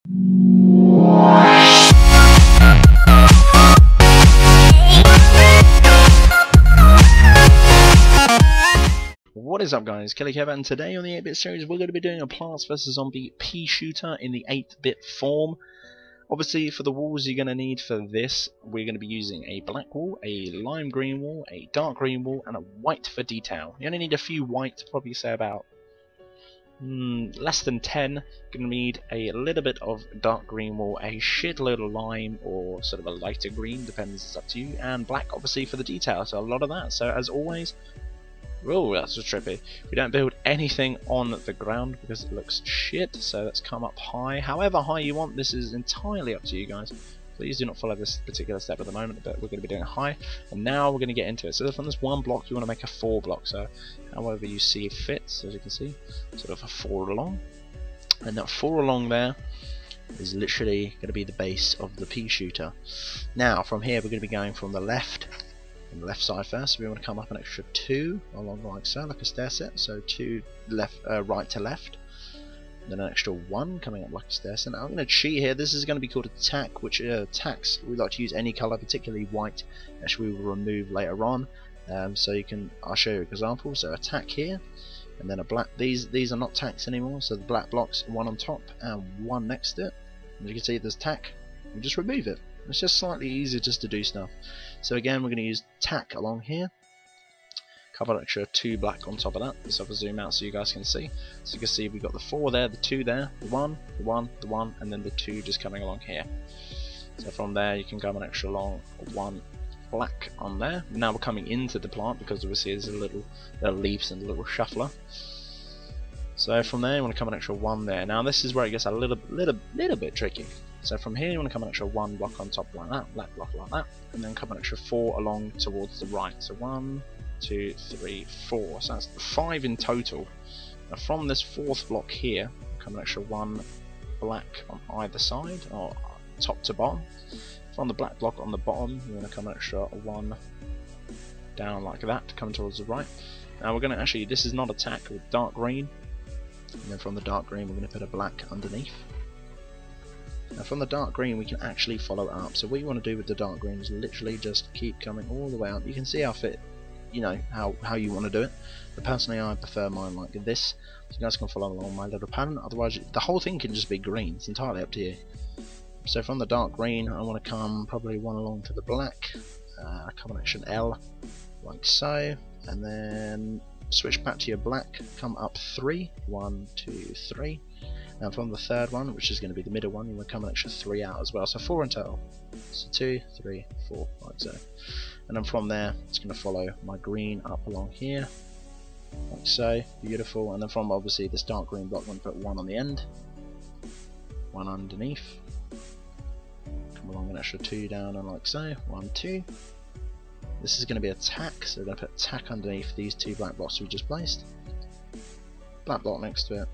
What is up, guys? Killerkev, and today on the 8-bit series we're going to be doing a Plants vs Zombie Peashooter in the 8-bit form. Obviously, for the walls you're going to need for this, we're going to be using a black wall, a lime green wall, a dark green wall, and a white for detail. You only need a few white, probably say about less than 10. You're going to need a little bit of dark green wall, a shitload of lime, or sort of a lighter green, depends, it's up to you, and black obviously for the detail, so a lot of that. So as always, oh, that's just trippy. We don't build anything on the ground because it looks shit, so let's come up high. However high you want, this is entirely up to you guys. Please do not follow this particular step at the moment, but we're going to be doing it high. And now we're going to get into it. So from this one block, you want to make a 4 block. So however you see fit, as you can see, sort of a 4 along. And that 4 along there is literally going to be the base of the Peashooter. Now from here, we're going to be going from the left. On the left side first, we want to come up an extra 2 along like so, like a stair set. So 2 left, right to left, and then an extra 1 coming up like a stair set. Now I'm going to cheat here. This is going to be called a tack, which tacks we like to use any colour, particularly white, which we will remove later on. So you can, I'll show you an example. So a tack here, and then a black. These are not tacks anymore. So the black blocks, 1 on top and 1 next to it. As you can see, there's tack. You just remove it. It's just slightly easier just to do stuff. So again, we're going to use tack along here. Couple extra 2 black on top of that. Let's have a zoom out so you guys can see. So you can see we've got the 4 there, the 2 there, the 1, the 1, the 1, and then the 2 just coming along here. So from there you can go an extra long 1 black on there. Now we're coming into the plant because obviously there's a little leaves and a little shuffler. So from there you want to come an extra 1 there. Now this is where it gets a little bit tricky. So from here you want to come an extra 1 block on top like that, black block like that, and then come an extra 4 along towards the right. So 1, 2, 3, 4. So that's 5 in total. Now from this 4th block here, come an extra 1 black on either side, or top to bottom. From the black block on the bottom, you want to come an extra 1 down like that, coming towards the right. Now we're going to actually, this is not a tack, with dark green, and then from the dark green we're going to put a black underneath. Now from the dark green we can actually follow it up. So what you want to do with the dark green is literally just keep coming all the way up. You can see how fit, you know, how you want to do it. But personally I prefer mine like this. So you guys can follow along my little pattern. Otherwise the whole thing can just be green. It's entirely up to you. So from the dark green I want to come probably 1 along to the black. Combination L like so. And then switch back to your black. Come up 3. 1, 2, 3. And from the 3rd one, which is going to be the middle one, you will come an extra 3 out as well. So 4 in total. So 2, 3, 4, like so. And then from there, it's going to follow my green up along here, like so. Beautiful. And then from obviously this dark green block, I'm going to put 1 on the end, 1 underneath. Come along an extra 2 down and like so. 1, 2. This is going to be a tack, so we're going to put tack underneath these 2 black blocks we just placed. Black block next to it.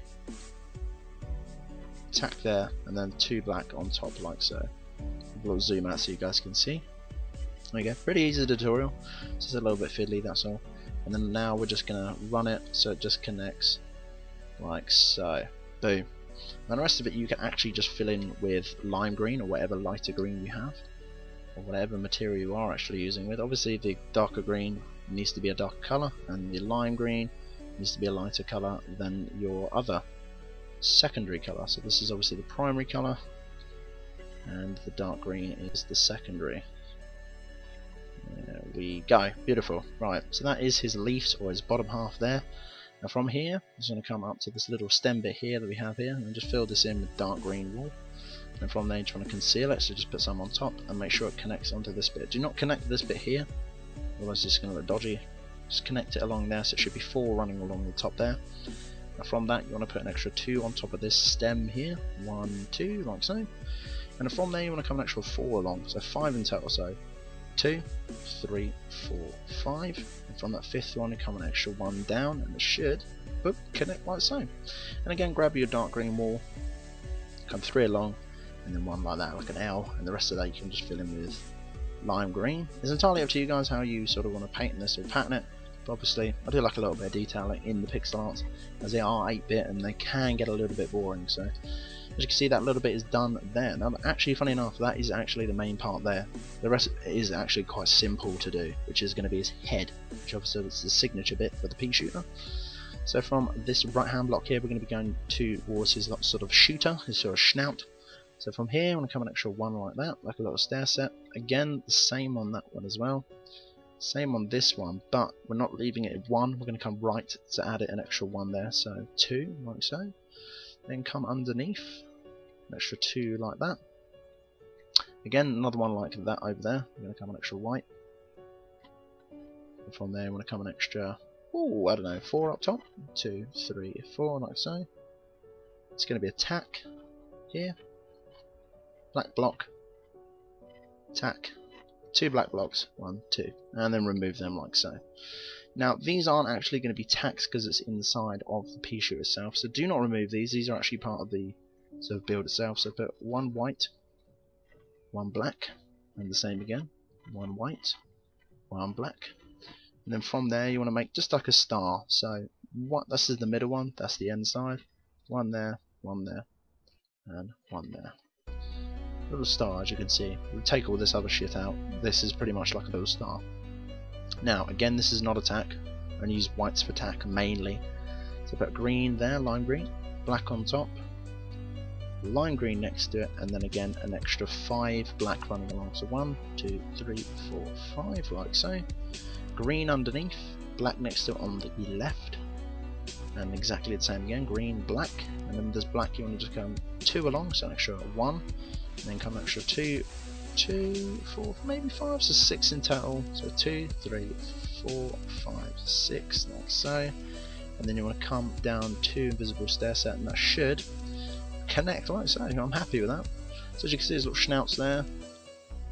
Tack there, and then 2 black on top like so. We'll zoom out so you guys can see. There you go, pretty easy tutorial, just a little bit fiddly, that's all. And then now we're just going to run it so it just connects like so. Boom. Now the rest of it you can actually just fill in with lime green or whatever lighter green you have, or whatever material you are actually using with. Obviously the darker green needs to be a dark colour, and the lime green needs to be a lighter colour than your other secondary colour. So this is obviously the primary colour, and the dark green is the secondary. There we go, beautiful. Right, so that is his leaves, or his bottom half there. Now from here, he's going to come up to this little stem bit here that we have here, and just fill this in with dark green wool. And from there you just want to conceal it, so just put some on top and make sure it connects onto this bit. Do not connect this bit here, otherwise it's going to look dodgy. Just connect it along there, so it should be 4 running along the top there. Now from that you want to put an extra 2 on top of this stem here, 1, 2, like so. And from there you want to come an extra 4 along, so 5 in total. So 2, 3, 4, 5. And from that 5th one you come an extra 1 down, and it should connect like so. And again, grab your dark green wall, come 3 along, and then 1 like that, like an L, and the rest of that you can just fill in with lime green. It's entirely up to you guys how you sort of want to paint this or pattern it. Obviously I do like a little bit of detailing in the pixel art, as they are 8-bit and they can get a little bit boring, so As you can see, that little bit is done there. Now, actually, funny enough, that is actually the main part there. The rest is actually quite simple to do, which is going to be his head, which obviously is the signature bit for the Peashooter. So from this right-hand block here, we're going to be going towards his sort of shooter, his sort of snout. So from here, I'm going to come an extra one like that, like a little stair set. Again, the same on that one as well. Same on this one, but we're not leaving it at 1. We're going to come right to add it an extra 1 there. So 2, like so. Then come underneath, an extra 2 like that. Again, another one like that over there. We're going to come an extra white. And from there, I'm going to come an extra, I don't know, 4 up top. 2, 3, 4, like so. It's going to be a tack here. Black block, tack, 2 black blocks, 1, 2, and then remove them like so. Now these aren't actually going to be tacks because it's inside of the Peashooter itself, so do not remove these are actually part of the sort of build itself. So put 1 white, 1 black, and the same again, 1 white, 1 black, and then from there you want to make just like a star. So this is the middle one, that's the end side, 1 there, 1 there, and 1 there. Little star, as you can see. We'll take all this other shit out. This is pretty much like a little star. Now, again, this is not a tack. I only use whites for tack mainly. So put green there, lime green, black on top, lime green next to it, and then again an extra 5 black running along. So 1, 2, 3, 4, 5, like so. Green underneath, black next to it on the left, and exactly the same again. Green, black, and then there's black. You want to just come 2 along, so an extra 1. And then come an extra 2, 4, maybe 5, so 6 in total. So 2, 3, 4, 5, 6, like so. And then you want to come down 2 invisible stair set, and that should connect like so. I'm happy with that. So as you can see, there's little snouts there.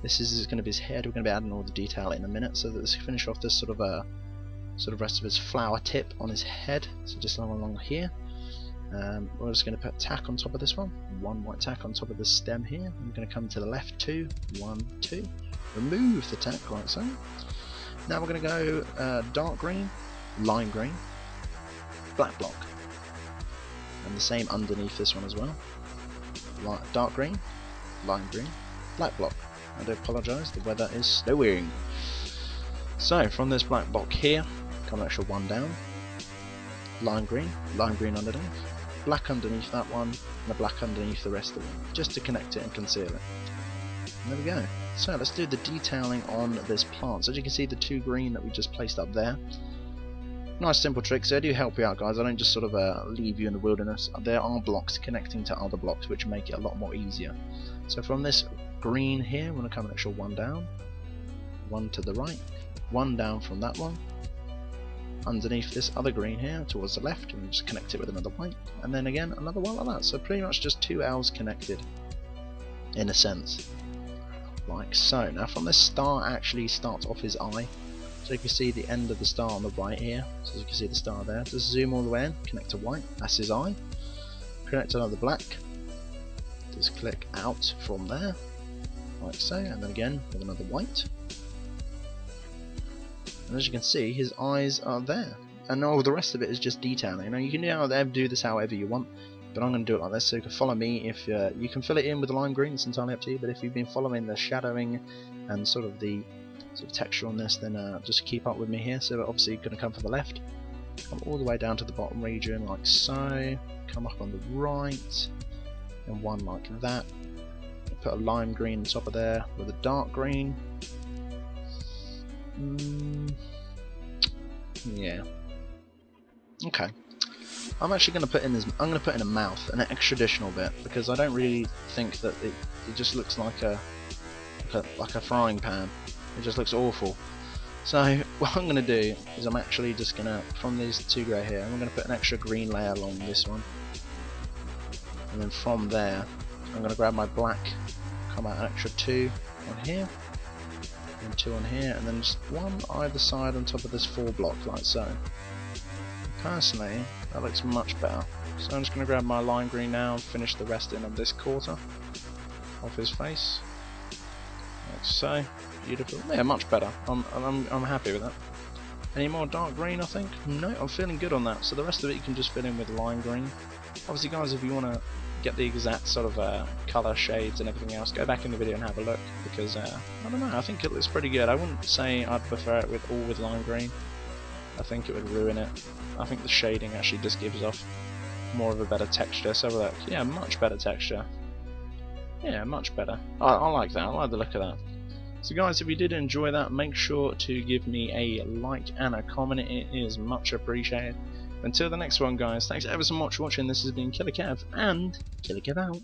This is going to be his head. We're going to be adding all the detail in a minute. So that let's finish off this sort of rest of his flower tip on his head. So just along here. We're just going to put tack on top of this one. 1 white tack on top of the stem here. I'm going to come to the left 2, 1, 2. Remove the tack like so. Now we're going to go dark green, lime green, black block, and the same underneath this one as well. Dark green, lime green, black block. I do apologise, the weather is snowing. So from this black block here, come an extra 1 down. Lime green underneath, black underneath that one, and the black underneath the rest of them, just to connect it and conceal it. And there we go. So let's do the detailing on this plant. So as you can see, the 2 green that we just placed up there. Nice simple tricks. They do help you out, guys. I don't just sort of leave you in the wilderness. There are blocks connecting to other blocks, which make it a lot more easier. So from this green here, I'm going to come an extra 1 down, 1 to the right, 1 down from that one. Underneath this other green here towards the left, and just connect it with another white, and then again another one like that. So pretty much just 2 L's connected in a sense, like so. Now from this star actually starts off his eye, so you can see the end of the star on the right here. So you can see the star there. Just zoom all the way in, connect to white, that's his eye. Connect to another black, just click out from there like so, and then again with another white. And as you can see, his eyes are there, and all the rest of it is just detailing. Now you can do this however you want, but I'm going to do it like this, so you can follow me. If you can fill it in with the lime green, it's entirely up to you. But if you've been following the shadowing and sort of the texture on this, then just keep up with me here. So obviously you're going to come from the left, come all the way down to the bottom region like so, come up on the right, and 1 like that. Put a lime green on top of there with a dark green. Yeah. Okay. I'm actually going to put in this. I'm going to put in a mouth, an extra additional bit, because I don't really think that it just looks like a frying pan. It just looks awful. So what I'm going to do is I'm actually just going to, from these 2 grey here, I'm going to put an extra green layer along this one, and then from there I'm going to grab my black, come out an extra 2 on here, and 2 on here, and then just 1 either side on top of this 4 block like so. Personally, that looks much better. So I'm just going to grab my lime green now and finish the rest in on this quarter of his face, like so. Beautiful. Yeah, much better. I'm happy with that. Any more dark green? I think no. I'm feeling good on that. So the rest of it you can just fill in with lime green. Obviously, guys, if you want to get the exact sort of colour shades and everything else, go back in the video and have a look, because I don't know, I think it looks pretty good. I wouldn't say I'd prefer it with all with lime green. I think it would ruin it. I think the shading actually just gives off more of a better texture. So look, yeah, much better texture. Yeah, much better. I like that. I like the look of that. So guys, if you did enjoy that, make sure to give me a like and a comment. It is much appreciated. Until the next one, guys, thanks ever so much for watching. This has been Killerkev, and Killerkev out.